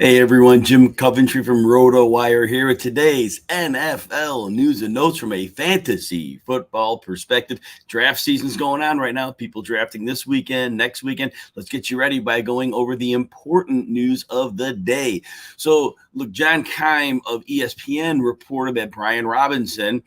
Hey everyone, Jim Coventry from RotoWire here with today's NFL news and notes from a fantasy football perspective. Draft season's going on right now. People drafting this weekend, next weekend. Let's get you ready by going over the important news of the day. So, look, John Keim of ESPN reported that Brian Robinson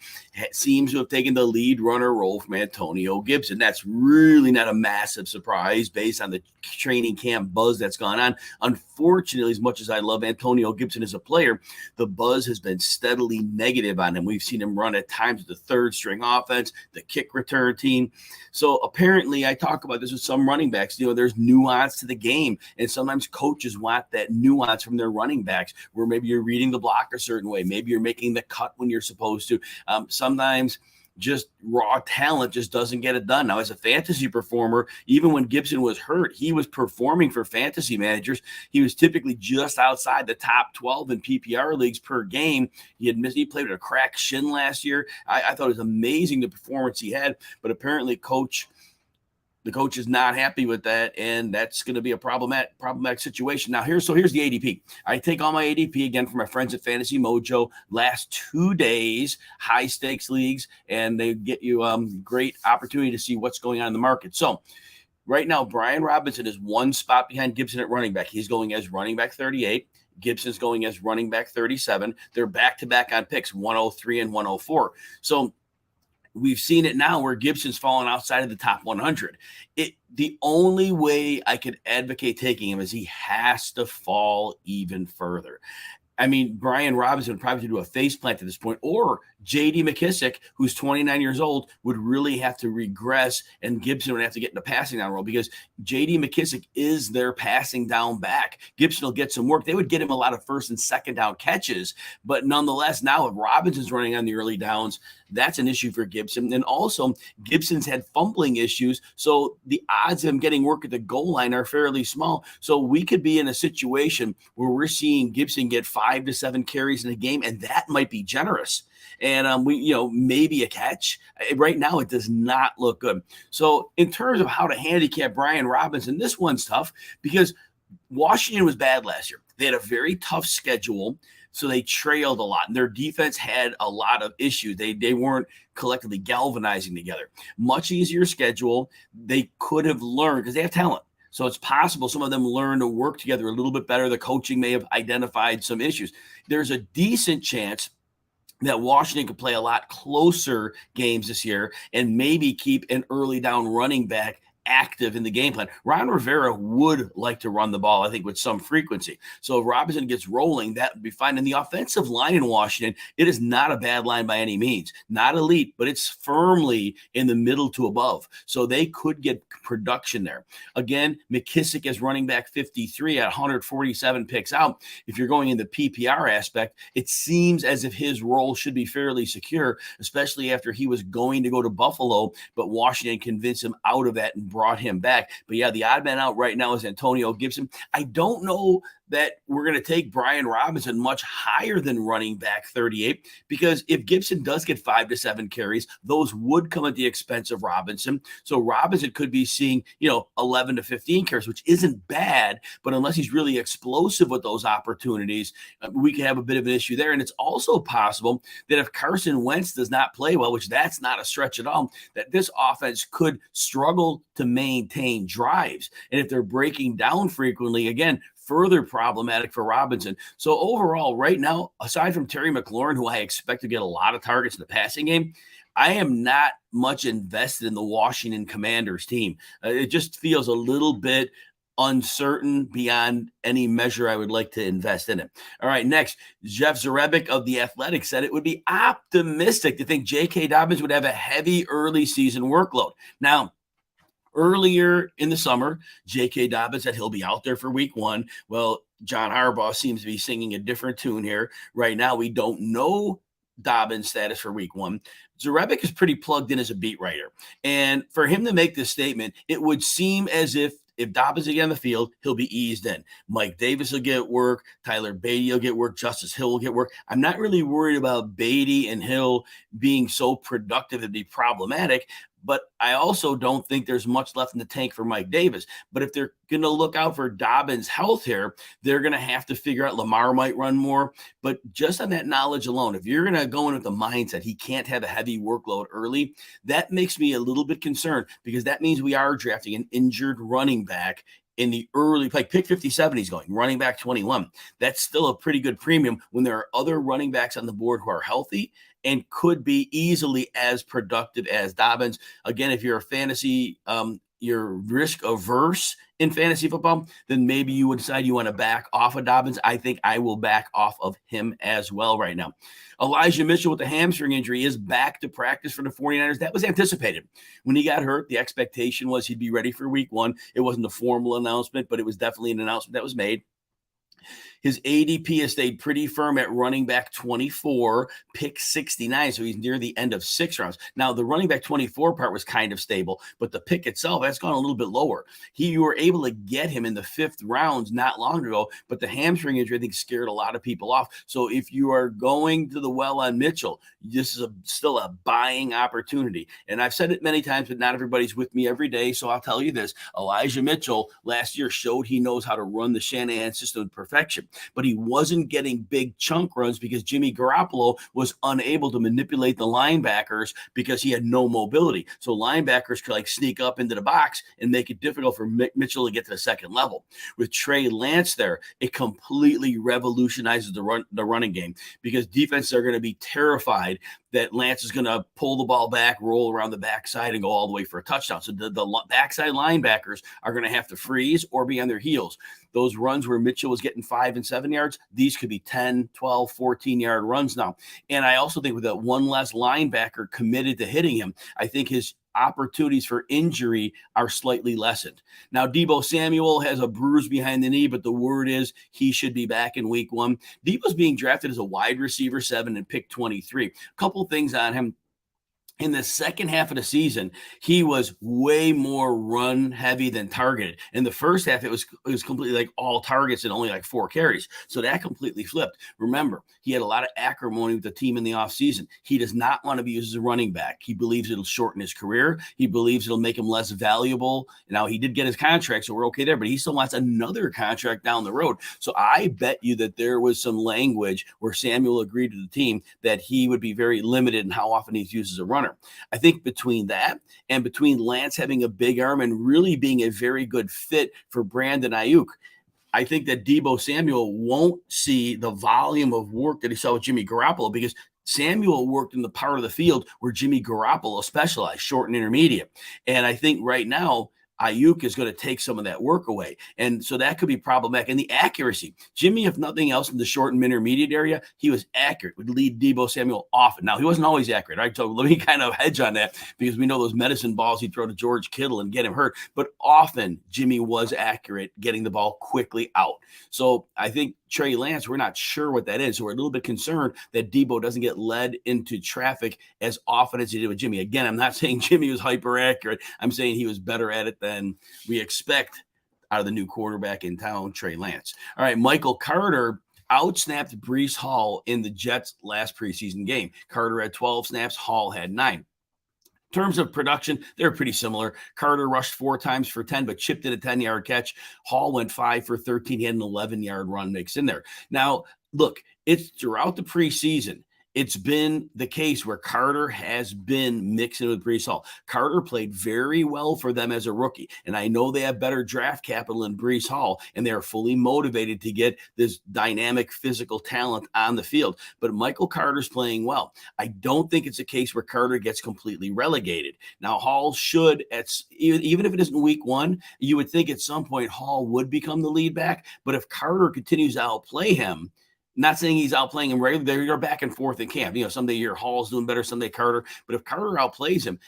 seems to have taken the lead runner role from Antonio Gibson. That's really not a massive surprise based on the training camp buzz that's gone on. Unfortunately, as much as I love Antonio Gibson as a player, the buzz has been steadily negative on him. We've seen him run at times with the third string offense, the kick return team. So apparently, I talk about this with some running backs. There's nuance to the game, and sometimes coaches want that nuance from their running backs, where maybe you're reading the block a certain way, maybe you're making the cut when you're supposed to. Sometimes just raw talent just doesn't get it done. Now, as a fantasy performer, even when Gibson was hurt, he was performing for fantasy managers. He was typically just outside the top 12 in PPR leagues per game. He played with a cracked shin last year. I thought it was amazing the performance he had, but apparently the coach is not happy with that, and that's going to be a problematic situation. Now, here's the ADP. I take all my ADP again from my friends at Fantasy Mojo. Last 2 days, high stakes leagues, and they get you great opportunity to see what's going on in the market. So right now, Brian Robinson is one spot behind Gibson at running back. He's going as running back 38. Gibson's going as running back 37. They're back-to-back on picks, 103 and 104. So we've seen it now where Gibson's fallen outside of the top 100. The only way I could advocate taking him is he has to fall even further. I mean, Brian Robinson would probably do a faceplant at this point, or J.D. McKissic, who's 29 years old, would really have to regress, and Gibson would have to get in the passing down role because J.D. McKissic is their passing down back. Gibson will get some work. They would get him a lot of first and second down catches, but nonetheless, now if Robinson's running on the early downs, that's an issue for Gibson. And also, Gibson's had fumbling issues, so the odds of him getting work at the goal line are fairly small. So we could be in a situation where we're seeing Gibson get 5 to 7 carries in a game, and that might be generous. And maybe a catch. Right now, it does not look good. So in terms of how to handicap Brian Robinson, this one's tough because Washington was bad last year. They had a very tough schedule, so they trailed a lot. And their defense had a lot of issues. They weren't collectively galvanizing together. Much easier schedule. They could have learned because they have talent. So it's possible some of them learn to work together a little bit better. The coaching may have identified some issues. There's a decent chance that Washington could play a lot closer games this year and maybe keep an early down running back active in the game plan. Ron Rivera would like to run the ball, I think, with some frequency. So if Robinson gets rolling, that would be fine. And the offensive line in Washington, it is not a bad line by any means. Not elite, but it's firmly in the middle to above. So they could get production there. Again, McKissic is running back 53 at 147 picks out. If you're going in the PPR aspect, it seems as if his role should be fairly secure, especially after he was going to go to Buffalo, but Washington convinced him out of that and brought him back. But yeah, the odd man out right now is Antonio Gibson. I don't know that we're going to take Brian Robinson much higher than running back 38, because if Gibson does get 5 to 7 carries, those would come at the expense of Robinson. So Robinson could be seeing, 11 to 15 carries, which isn't bad, but unless he's really explosive with those opportunities, we could have a bit of an issue there. And it's also possible that if Carson Wentz does not play well, which that's not a stretch at all, that this offense could struggle to maintain drives. And if they're breaking down frequently, again, further problematic for Robinson. So overall, right now, aside from Terry McLaurin, who I expect to get a lot of targets in the passing game, I am not much invested in the Washington Commanders team. It just feels a little bit uncertain beyond any measure I would like to invest in it. All right, next, Jeff Zarebic of The Athletic said it would be optimistic to think J.K. Dobbins would have a heavy early season workload. Now, earlier in the summer, J.K. Dobbins said he'll be out there for week 1. Well, John Harbaugh seems to be singing a different tune here. Right now, we don't know Dobbins' status for week 1. Zarebic is pretty plugged in as a beat writer. And for him to make this statement, it would seem as if Dobbins will get on the field, he'll be eased in. Mike Davis will get work. Tyler Beatty will get work. Justice Hill will get work. I'm not really worried about Beatty and Hill being so productive it'd be problematic. but I also don't think there's much left in the tank for Mike Davis. But if they're going to look out for Dobbins' health here, they're going to have to figure out Lamar might run more. But just on that knowledge alone, if you're going to go in with the mindset he can't have a heavy workload early, that makes me a little bit concerned, because that means we are drafting an injured running back in the early, like pick 57, he's going running back 21. That's still a pretty good premium when there are other running backs on the board who are healthy and could be easily as productive as Dobbins. Again, if you're a fantasy, you're risk averse in fantasy football, then maybe you would decide you want to back off of Dobbins. I think I will back off of him as well right now. Elijah Mitchell with the hamstring injury is back to practice for the 49ers. That was anticipated. When he got hurt, the expectation was he'd be ready for week 1. It wasn't a formal announcement, but it was definitely an announcement that was made. His ADP has stayed pretty firm at running back 24, pick 69. So he's near the end of 6 rounds. Now, the running back 24 part was kind of stable, but the pick itself, that's gone a little bit lower. You were able to get him in the 5th rounds not long ago, but the hamstring injury, I think, scared a lot of people off. So if you are going to the well on Mitchell, this is still a buying opportunity. And I've said it many times, but not everybody's with me every day. So I'll tell you this. Elijah Mitchell last year showed he knows how to run the Shanahan system with perfection. But he wasn't getting big chunk runs because Jimmy Garoppolo was unable to manipulate the linebackers because he had no mobility. So linebackers could like sneak up into the box and make it difficult for Mitchell to get to the second level. With Trey Lance there, it completely revolutionizes the running game, because defenses are going to be terrified that Lance is going to pull the ball back, roll around the backside, and go all the way for a touchdown. So the backside linebackers are going to have to freeze or be on their heels. Those runs where Mitchell was getting 5 and 7 yards, these could be 10, 12, 14-yard runs now. And I also think with that one less linebacker committed to hitting him, I think his opportunities for injury are slightly lessened. Now, Deebo Samuel has a bruise behind the knee, but the word is he should be back in week 1. Deebo's being drafted as a wide receiver 7 and pick 23. A couple things on him. In the second half of the season, he was way more run heavy than targeted. In the first half, it was completely like all targets and only like 4 carries. So that completely flipped. Remember, he had a lot of acrimony with the team in the offseason. He does not want to be used as a running back. He believes it'll shorten his career. He believes it'll make him less valuable. Now, he did get his contract, so we're okay there, but he still wants another contract down the road. So I bet you that there was some language where Samuel agreed to the team that he would be very limited in how often he's used as a runner. I think between that and between Lance having a big arm and really being a very good fit for Brandon Ayuk, I think that Deebo Samuel won't see the volume of work that he saw with Jimmy Garoppolo, because Samuel worked in the part of the field where Jimmy Garoppolo specialized, short and intermediate. And I think right now, Ayuk is going to take some of that work away. And so that could be problematic. And the accuracy, Jimmy, if nothing else, in the short and intermediate area, he was accurate, would lead Deebo Samuel often. Now, he wasn't always accurate, right? So let me kind of hedge on that, because we know those medicine balls he'd throw to George Kittle and get him hurt. But often Jimmy was accurate, getting the ball quickly out. So I think Trey Lance, we're not sure what that is. So we're a little bit concerned that Deebo doesn't get led into traffic as often as he did with Jimmy. Again, I'm not saying Jimmy was hyper accurate. I'm saying he was better at it than we expect out of the new quarterback in town, Trey Lance. All right, Michael Carter outsnapped Breece Hall in the Jets' last preseason game. Carter had 12 snaps, Hall had 9. In terms of production, they're pretty similar. Carter rushed 4 times for 10, but chipped in a 10-yard catch. Hall went 5 for 13. He had an 11-yard run mixed in there. Now, look, it's throughout the preseason, it's been the case where Carter has been mixing with Breece Hall. Carter played very well for them as a rookie, and I know they have better draft capital than Breece Hall, and they are fully motivated to get this dynamic physical talent on the field. But Michael Carter's playing well. I don't think it's a case where Carter gets completely relegated. Now, Hall should, even if it isn't week 1, you would think at some point Hall would become the lead back. But if Carter continues to outplay him, not saying he's outplaying him regularly. They're back and forth in camp. You know, someday your Hall's doing better, someday Carter. But if Carter outplays him,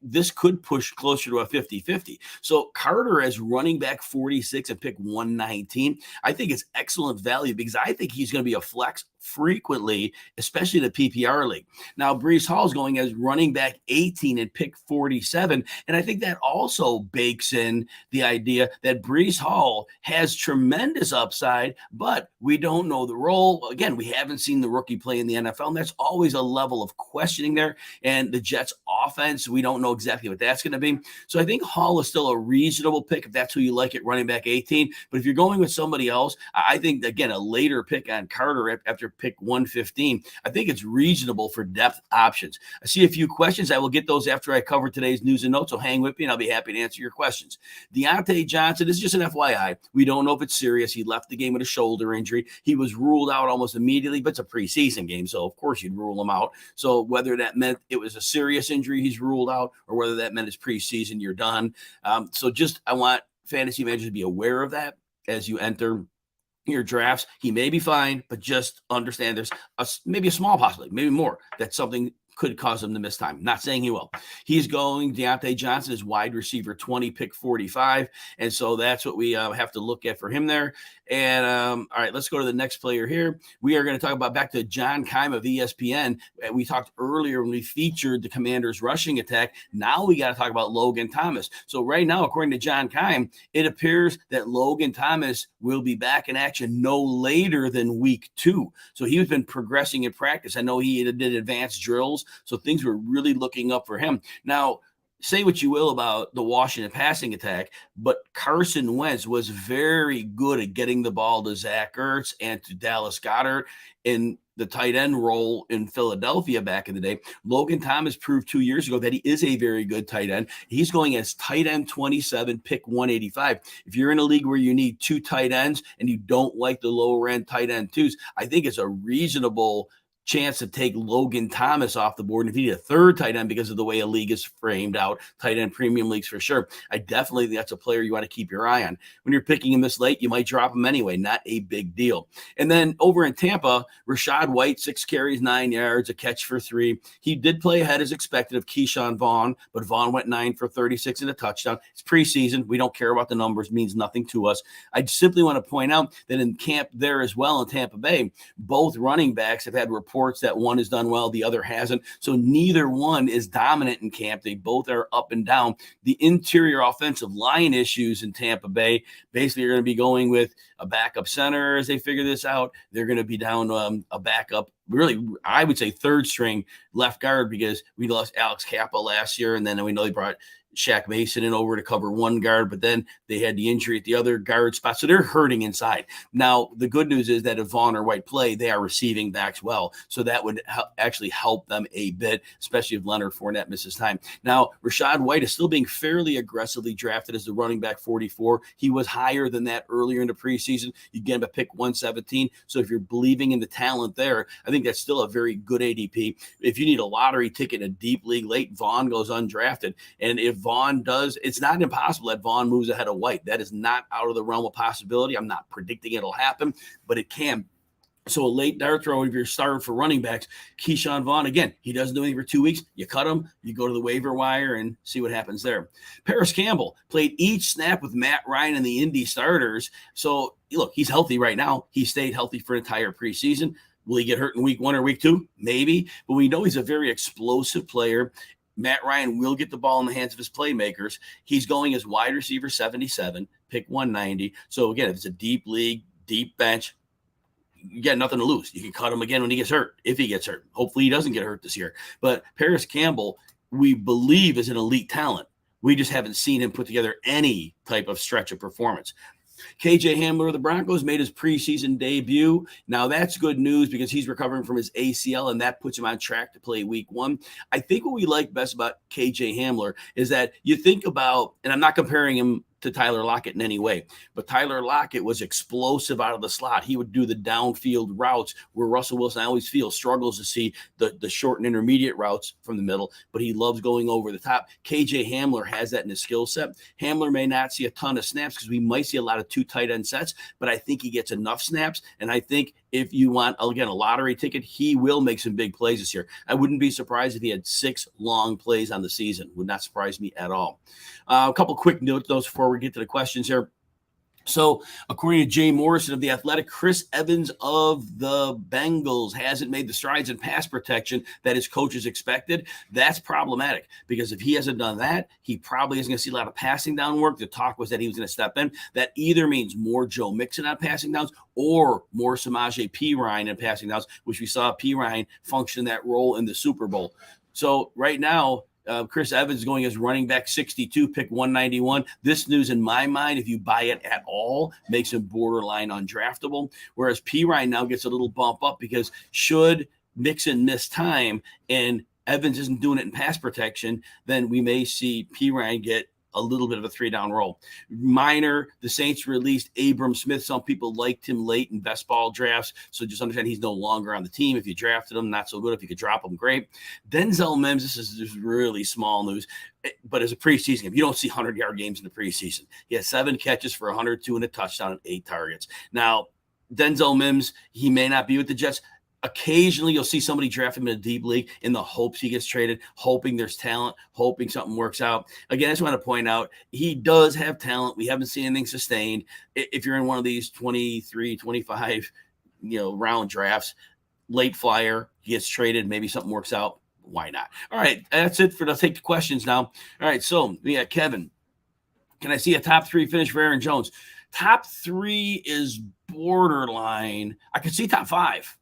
this could push closer to a 50-50. So Carter as running back 46 and pick 119, I think it's excellent value, because I think he's going to be a flex frequently, especially the PPR league. Now, Breece Hall is going as running back 18 and pick 47. And I think that also bakes in the idea that Breece Hall has tremendous upside, but we don't know the role. Again, we haven't seen the rookie play in the NFL, and that's always a level of questioning there. And the Jets offense, we don't know exactly what that's going to be. So I think Hall is still a reasonable pick if that's who you like at running back 18. But if you're going with somebody else, I think, again, a later pick on Carter after pick 115, I think it's reasonable for depth options. I see a few questions. I will get those after I cover today's news and notes, so hang with me and I'll be happy to answer your questions. Deontay Johnson, this is just an FYI. We don't know if it's serious. He left the game with a shoulder injury. He was ruled out almost immediately, but it's a preseason game, so of course you'd rule him out. So whether that meant it was a serious injury he's ruled out, or whether that meant it's preseason, you're done. I want fantasy managers to be aware of that as you enter your drafts. He may be fine, but just understand there's maybe a small possibility, maybe more, that something could cause him to miss time. Not saying he will. He's going, Deontay Johnson is wide receiver 20, pick 45. And so that's what we have to look at for him there. And all right, let's go to the next player here. We are going to talk about back to John Keim of ESPN. We talked earlier when we featured the Commanders rushing attack. Now we got to talk about Logan Thomas. So right now, according to John Keim, it appears that Logan Thomas will be back in action no later than week 2. So he's been progressing in practice. I know he did advanced drills, so things were really looking up for him. Now, say what you will about the Washington passing attack, but Carson Wentz was very good at getting the ball to Zach Ertz and to Dallas Goedert in the tight end role in Philadelphia back in the day. Logan Thomas proved 2 years ago that he is a very good tight end. He's going as tight end 27, pick 185. If you're in a league where you need 2 tight ends and you don't like the lower end tight end 2s, I think it's a reasonable chance to take Logan Thomas off the board. And if you need a third tight end because of the way a league is framed out, tight end premium leagues for sure, I definitely think that's a player you want to keep your eye on. When you're picking him this late, you might drop him anyway. Not a big deal. And then over in Tampa, Rachaad White, 6 carries, 9 yards, a catch for 3. He did play ahead as expected of KeShawn Vaughn, but Vaughn went 9 for 36 and a touchdown. It's preseason. We don't care about the numbers. Means nothing to us. I simply want to point out that in camp there as well in Tampa Bay, both running backs have had reports that one has done well, the other hasn't. So neither one is dominant in camp. They both are up and down. The interior offensive line issues in Tampa Bay basically are going to be going with a backup center as they figure this out. They're going to be down a backup, really, I would say third string left guard, because we lost Alex Kappa last year, and then we know they brought Shaq Mason in over to cover one guard, but then they had the injury at the other guard spot. So they're hurting inside. Now, the good news is that if Vaughn or White play, they are receiving backs well. So that would actually help them a bit, especially if Leonard Fournette misses time. Now, Rachaad White is still being fairly aggressively drafted as the running back 44. He was higher than that earlier in the preseason. You get him a pick 117. So if you're believing in the talent there, I think that's still a very good ADP. If you need a lottery ticket in a deep league late, Vaughn goes undrafted. And if Vaughn does, it's not impossible that Vaughn moves ahead of White. That is not out of the realm of possibility. I'm not predicting it'll happen, but it can. So a late dart throw, if you're starting for running backs, KeShawn Vaughn, again, he doesn't do anything for 2 weeks. You cut him, you go to the waiver wire and see what happens there. Parris Campbell played each snap with Matt Ryan and the Indy starters. So look, he's healthy right now. He stayed healthy for an entire preseason. Will he get hurt in week 1 or week 2? Maybe, but we know he's a very explosive player. Matt Ryan will get the ball in the hands of his playmakers. He's going as wide receiver 77, pick 190. So again, if it's a deep league, deep bench, you got nothing to lose. You can cut him again when he gets hurt, if he gets hurt. Hopefully he doesn't get hurt this year. But Parris Campbell, we believe, is an elite talent. We just haven't seen him put together any type of stretch of performance. KJ Hamler of the Broncos made his preseason debut. Now, that's good news because he's recovering from his ACL, and that puts him on track to play week 1. I think what we like best about KJ Hamler is that you think about, and I'm not comparing him to Tyler Lockett in any way, but Tyler Lockett was explosive out of the slot. He would do the downfield routes where Russell Wilson, I always feel, struggles to see the short and intermediate routes from the middle, but he loves going over the top. KJ Hamler has that in his skill set. Hamler may not see a ton of snaps because we might see a lot of 2 tight end sets, but I think he gets enough snaps, and I think if you want, again, a lottery ticket, he will make some big plays this year. I wouldn't be surprised if he had 6 long plays on the season. Would not surprise me at all. A couple quick notes before we get to the questions here. So, according to Jay Morrison of The Athletic, Chris Evans of the Bengals hasn't made the strides in pass protection that his coaches expected. That's problematic because if he hasn't done that, he probably isn't going to see a lot of passing down work. The talk was that he was going to step in. That either means more Joe Mixon on passing downs or more Samaje Perine in passing downs, which we saw Perine function that role in the Super Bowl. So, right now, Chris Evans going as running back 62, pick 191. This news, in my mind, if you buy it at all, makes him borderline undraftable. Whereas Perine now gets a little bump up because should Mixon miss time and Evans isn't doing it in pass protection, then we may see Perine get a little bit of a 3-down roll. Minor, the Saints released Abram Smith. Some people liked him late in best ball drafts, so just understand he's no longer on the team. If you drafted him, not so good. If you could drop him, great. Denzel Mims, this is just really small news, but as a preseason game, you don't see 100-yard games in the preseason. He has 7 catches for 102 and a touchdown and 8 targets. Now, Denzel Mims, he may not be with the Jets. Occasionally, you'll see somebody draft him in a deep league in the hopes he gets traded, hoping there's talent, hoping something works out. Again, I just want to point out, he does have talent. We haven't seen anything sustained. If you're in one of these 23, 25, round drafts, late flyer, he gets traded, maybe something works out. Why not? All right, that's it for the take the questions now. All right, so we got Kevin. Can I see a top 3 finish for Aaron Jones? Top 3 is borderline. I could see top 5.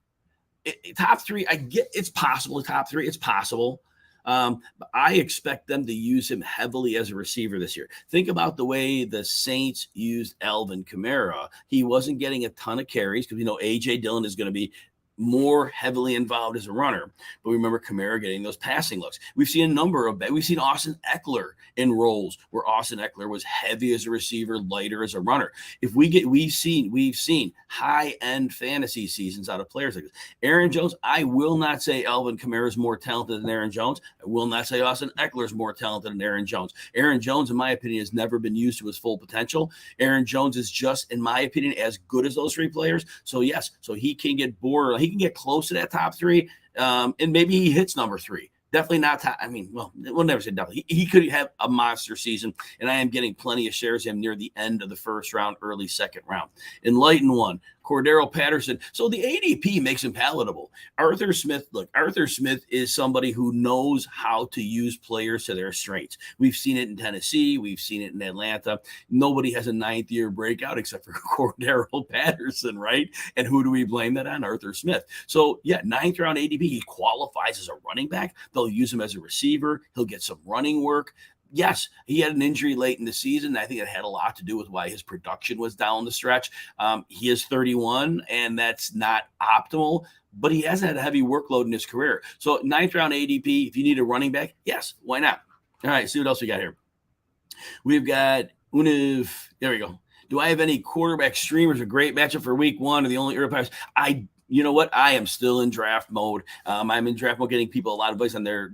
Top 3, I get it's possible. Top 3, it's possible. But I expect them to use him heavily as a receiver this year. Think about the way the Saints used Alvin Kamara. He wasn't getting a ton of carries because A.J. Dillon is going to be more heavily involved as a runner. But remember Kamara getting those passing looks. We've seen Austin Eckler in roles where Austin Eckler was heavy as a receiver, lighter as a runner. We've seen high-end fantasy seasons out of players like this. Aaron Jones, I will not say Alvin Kamara is more talented than Aaron Jones. I will not say Austin Eckler is more talented than Aaron Jones. Aaron Jones, in my opinion, has never been used to his full potential. Aaron Jones is just, in my opinion, as good as those 3 players. So yes, so he can get bored. He can get close to that top 3, and maybe he hits number 3. Definitely not top. I mean, well, we'll never say definitely. He could have a monster season, and I am getting plenty of shares of him near the end of the first round, early second round. Enlighten one. Cordero Patterson. So the ADP makes him palatable. Arthur Smith is somebody who knows how to use players to their strengths. We've seen it in Tennessee. We've seen it in Atlanta. Nobody has a 9th-year breakout except for Cordero Patterson, right? And who do we blame that on? Arthur Smith. So, yeah, 9th-round ADP. He qualifies as a running back. They'll use him as a receiver. He'll get some running work. Yes, he had an injury late in the season. I think it had a lot to do with why his production was down the stretch. He is 31, and that's not optimal, but he hasn't had a heavy workload in his career. So 9th-round ADP, if you need a running back, yes, why not? All right, see what else we got here. We've got Univ. There we go. Do I have any quarterback streamers? A great matchup for week 1 or the only Europeans? You know what? I am still in draft mode. I'm in draft mode, getting people a lot of advice on their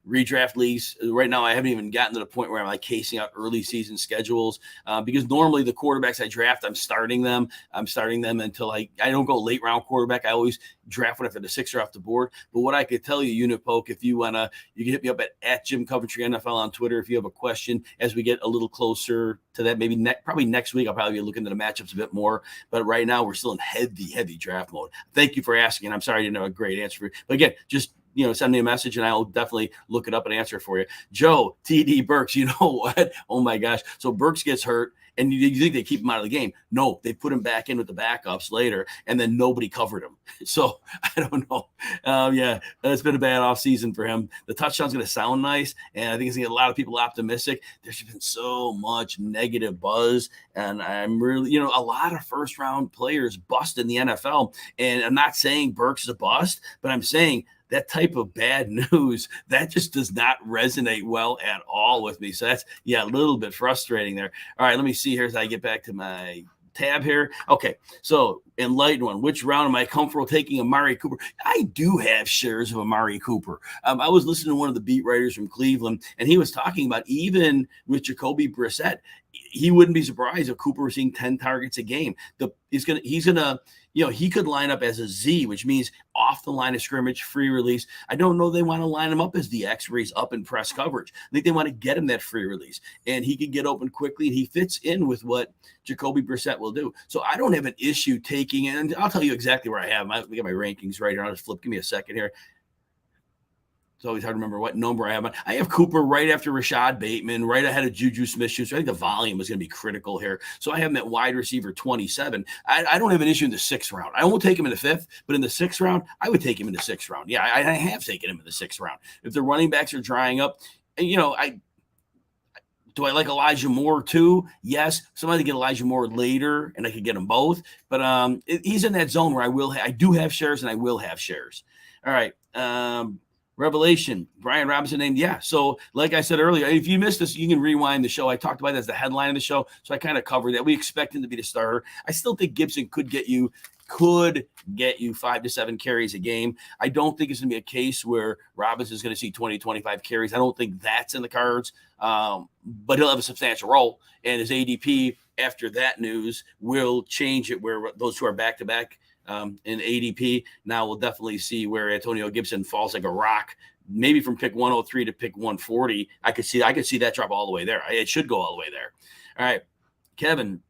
redraft leagues. Right now, I haven't even gotten to the point where I'm like casing out early season schedules because normally the quarterbacks I draft, I'm starting them until I don't go late round quarterback. I always draft one after the 6th are off the board. But what I could tell you, Unipoke, if you want to, you can hit me up at Jim Coventry NFL on Twitter if you have a question as we get a little closer to that. Maybe probably next week, I'll probably be looking at the matchups a bit more. But right now, we're still in heavy draft mode. Thank you for asking. I'm sorry I didn't have a great answer for you. But again, just send me a message and I'll definitely look it up and answer for you. Joe, TD Burks, you know what? Oh my gosh. So Burks gets hurt and you think they keep him out of the game. No, they put him back in with the backups later and then nobody covered him. So I don't know. Yeah, it's been a bad offseason for him. The touchdown's going to sound nice and I think it's going to get a lot of people optimistic. There's been so much negative buzz and I'm really, a lot of first round players bust in the NFL. And I'm not saying Burks is a bust, but I'm saying that type of bad news, that just does not resonate well at all with me. So that's, a little bit frustrating there. All right, let me see here as I get back to my tab here. Okay, so enlighten one. Which round am I comfortable taking Amari Cooper? I do have shares of Amari Cooper. I was listening to one of the beat writers from Cleveland, and he was talking about even with Jacoby Brissett, he wouldn't be surprised if Cooper was seeing 10 targets a game. He's gonna, he could line up as a Z, which means off the line of scrimmage, free release. I don't know they want to line him up as the X where he's up in press coverage. I think they want to get him that free release, and he could get open quickly, and he fits in with what Jacoby Brissett will do. So I don't have an issue taking it, and I'll tell you exactly where I have. We got my rankings right here. I'll just flip. Give me a second here. It's always hard to remember what number I have. I have Cooper right after Rachaad Bateman, right ahead of Juju Smith-Schuster. I think the volume is going to be critical here. So I have him at wide receiver 27. I don't have an issue in the 6th round. I won't take him in the 5th, but in the 6th round, I would take him in the 6th round. Yeah, I have taken him in the 6th round. If the running backs are drying up, and do I like Elijah Moore too? Yes. Somebody get Elijah Moore later, and I could get them both. But he's in that zone where I do have shares, and I will have shares. All right. Revelation, Brian Robinson named. Yeah. So like I said earlier, if you missed this, you can rewind the show. I talked about it as the headline of the show. So I kind of covered that. We expect him to be the starter. I still think Gibson could get you 5 to 7 carries a game. I don't think it's going to be a case where Robinson is going to see 20, 25 carries. I don't think that's in the cards, but he'll have a substantial role. And his ADP after that news will change it where those two are back-to-back in ADP. Now we'll definitely see where Antonio Gibson falls like a rock, maybe from pick 103 to pick 140. I could see that drop all the way there. It should go all the way there. All right, Kevin,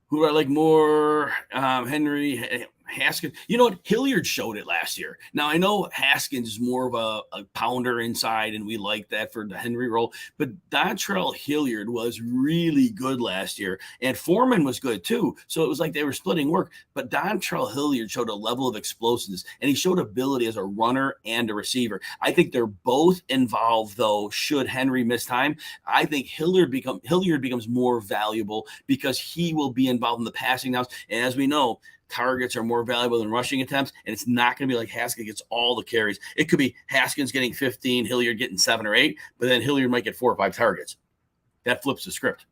who do I like more? Henry, Haskins. You know what? Hilliard showed it last year. Now, I know Haskins is more of a pounder inside, and we like that for the Henry role. But Dontrell Hilliard was really good last year, and Foreman was good too. So it was like they were splitting work. But Dontrell Hilliard showed a level of explosiveness, and he showed ability as a runner and a receiver. I think they're both involved, though, should Henry miss time. I think Hilliard becomes more valuable because he will be involved in the passing downs. And as we know, targets are more valuable than rushing attempts, and it's not going to be like Haskins gets all the carries. It could be Haskins getting 15, Hilliard getting 7 or 8, but then Hilliard might get 4 or 5 targets. That flips the script.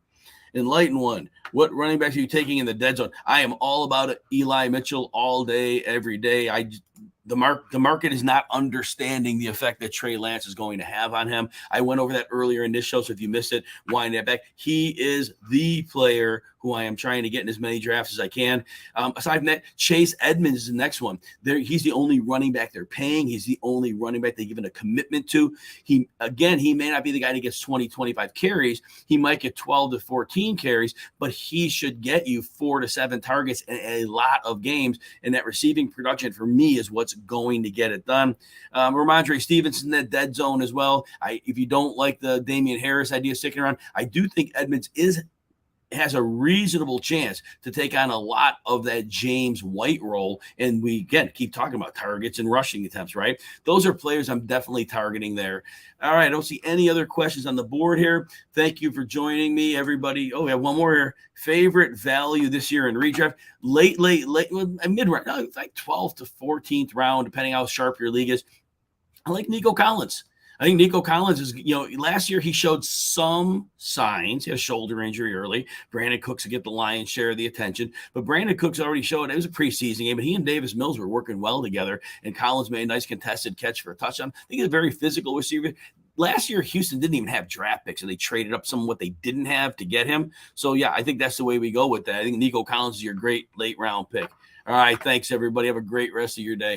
Enlighten one. What running backs are you taking in the dead zone? I am all about it. Eli Mitchell all day, every day. The market is not understanding the effect that Trey Lance is going to have on him. I went over that earlier in this show, so if you missed it, wind that back. He is the player who I am trying to get in as many drafts as I can. Aside from that, Chase Edmonds is the next one. He's the only running back they're paying. He's the only running back they've given a commitment to. He may not be the guy that gets 20, 25 carries. He might get 12 to 14 carries, but he should get you 4 to 7 targets in a lot of games. And that receiving production for me is what's going to get it done. Ramondre Stevenson in that dead zone as well. If you don't like the Damian Harris idea sticking around, I do think Edmonds has a reasonable chance to take on a lot of that James White role. And we, again, keep talking about targets and rushing attempts, right? Those are players I'm definitely targeting there. All right, I don't see any other questions on the board here. Thank you for joining me, everybody. Oh, we have one more here. Favorite value this year in redraft? Late, mid-round, like 12th to 14th round, depending how sharp your league is. I like Nico Collins. I think Nico Collins is, last year he showed some signs. He had a shoulder injury early. Brandon Cooks will get the lion's share of the attention. But Brandon Cooks already showed it was a preseason game, but he and Davis Mills were working well together, and Collins made a nice contested catch for a touchdown. I think he's a very physical receiver. Last year, Houston didn't even have draft picks, and they traded up some of what they didn't have to get him. So, yeah, I think that's the way we go with that. I think Nico Collins is your great late-round pick. All right, thanks, everybody. Have a great rest of your day.